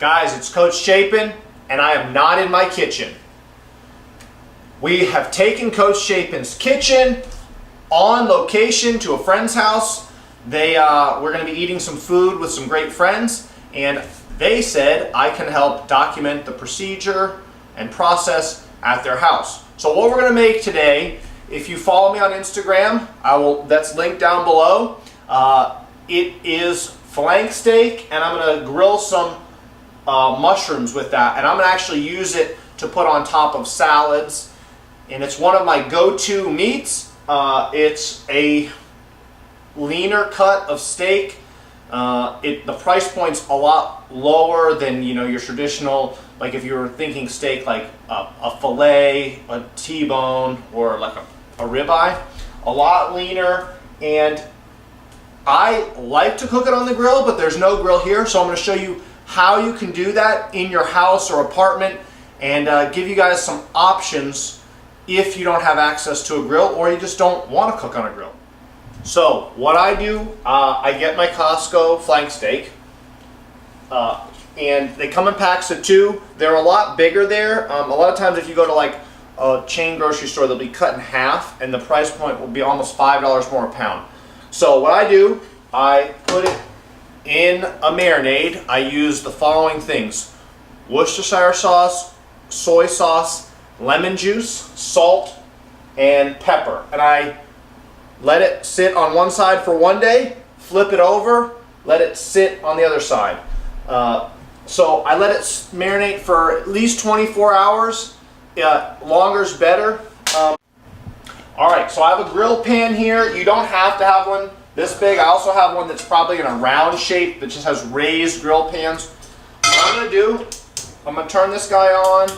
Guys, it's Coach Chapin, and I am not in my kitchen. We have taken Coach Chapin's kitchen on location to a friend's house. We're going to be eating some food with some great friends, and they said I can help document the procedure and process at their house. So what we're going to make today, if you follow me on Instagram, that's linked down below. It is flank steak, and I'm going to grill some mushrooms with that, and I'm going to actually use it to put on top of salads, and it's one of my go-to meats. It's a leaner cut of steak. The price point's a lot lower than your traditional, like if you were thinking steak like a fillet, a T-bone, or like a ribeye. A lot leaner, and I like to cook it on the grill, but there's no grill here, so I'm going to show you how you can do that in your house or apartment, and give you guys some options if you don't have access to a grill or you just don't want to cook on a grill. So what I do, I get my Costco flank steak, and they come in packs of 2. They're a lot bigger there. A lot of times if you go to like a chain grocery store, they'll be cut in half, and the price point will be almost $5 more a pound. So what I do, I put it in a marinade. I use the following things: Worcestershire sauce, soy sauce, lemon juice, salt, and pepper. And I let it sit on one side for one day, flip it over, let it sit on the other side. So I let it marinate for at least 24 hours. Longer is better. Alright, so I have a grill pan here. You don't have to have one this big. I also have one that's probably in a round shape that just has raised grill pans. What I'm going to do, I'm going to turn this guy on,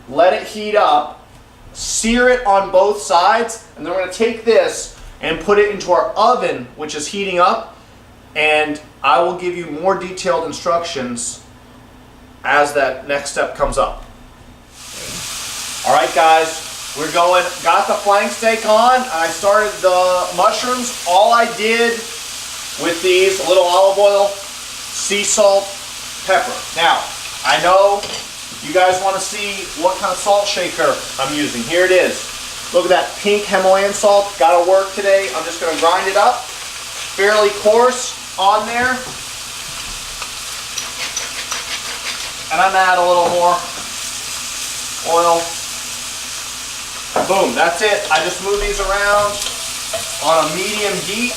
let it heat up, sear it on both sides, and then we're going to take this and put it into our oven, which is heating up, and I will give you more detailed instructions as that next step comes up. Alright guys, got the flank steak on, and I started the mushrooms. All I did with these, a little olive oil, sea salt, pepper. Now, I know you guys want to see what kind of salt shaker I'm using. Here it is. Look at that pink Himalayan salt. Got to work today. I'm just going to grind it up. Fairly coarse on there. And I'm going to add a little more oil. Boom, that's it. I just move these around on a medium heat,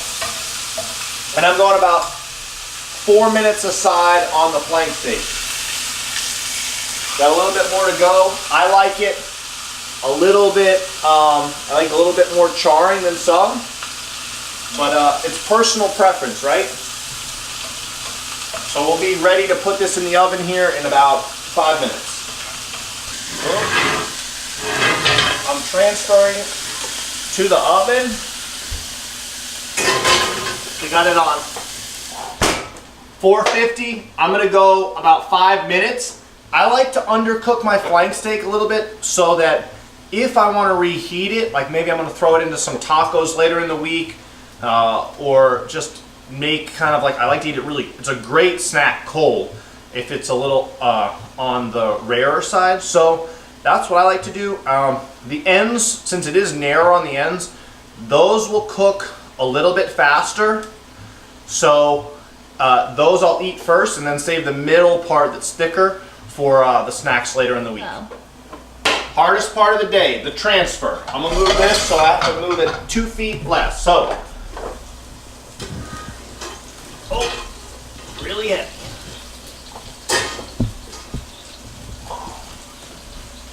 and I'm going about 4 minutes aside on the flank steak. Got a little bit more to go. I like it a little bit, I like a little bit more charring than some, but it's personal preference, right? So we'll be ready to put this in the oven here in about 5 minutes. I'm transferring to the oven. We got it on 450. I'm going to go about 5 minutes. I like to undercook my flank steak a little bit so that if I want to reheat it, like maybe I'm going to throw it into some tacos later in the week, or just make kind of like, I like to eat it really, it's a great snack cold if it's a little on the rarer side. So that's what I like to do. The ends, since it is narrow on the ends, those will cook a little bit faster. So those I'll eat first and then save the middle part that's thicker for the snacks later in the week. Wow. Hardest part of the day, the transfer. I'm going to move this, so I have to move it 2 feet less. So, oh, really heavy.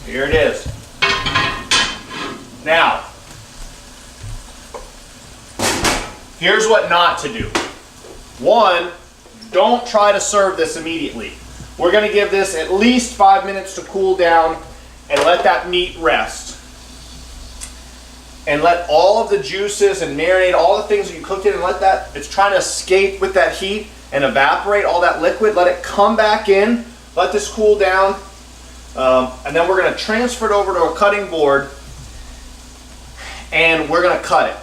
Here it is. Now, here's what not to do. One, don't try to serve this immediately. We're going to give this at least 5 minutes to cool down and let that meat rest. And let all of the juices and marinate, all the things that you cooked in, and let that, it's trying to escape with that heat and evaporate all that liquid. Let it come back in. Let this cool down. And then we're going to transfer it over to a cutting board, and we're going to cut it.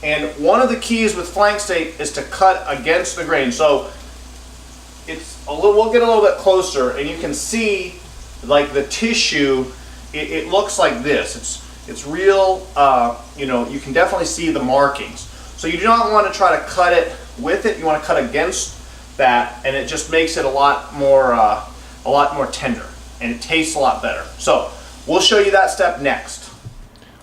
And one of the keys with flank steak is to cut against the grain. So we'll get a little bit closer and you can see like the tissue, it looks like this. It's real, you know, you can definitely see the markings. So you do not want to try to cut it with it, you want to cut against that, and it just makes it a lot more tender, and it tastes a lot better. So we'll show you that step next.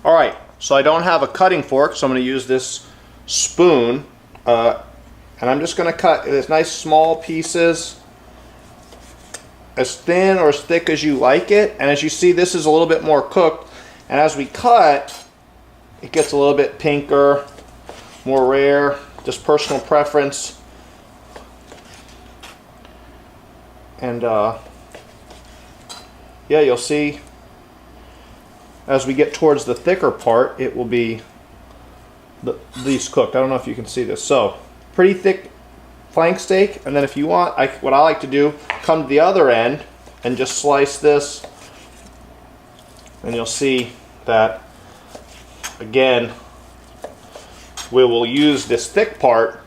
All right, so I don't have a cutting fork, so I'm going to use this spoon, and I'm just going to cut this nice small pieces, as thin or as thick as you like it. And as you see, this is a little bit more cooked, and as we cut, it gets a little bit pinker, more rare, just personal preference. And yeah, you'll see as we get towards the thicker part, it will be these cooked. I don't know if you can see this. So pretty thick flank steak, and then if you want, what I like to do, come to the other end and just slice this, and you'll see that again we will use this thick part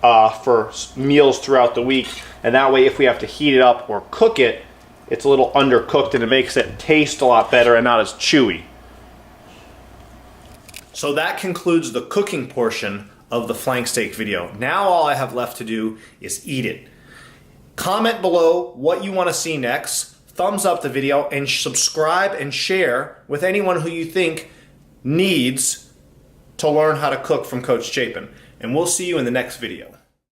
for meals throughout the week, and that way if we have to heat it up or cook it, it's a little undercooked and it makes it taste a lot better and not as chewy. So that concludes the cooking portion of the flank steak video. Now all I have left to do is eat it. Comment below what you want to see next, thumbs up the video, and subscribe and share with anyone who you think needs to learn how to cook from Coach Chapin. And we'll see you in the next video.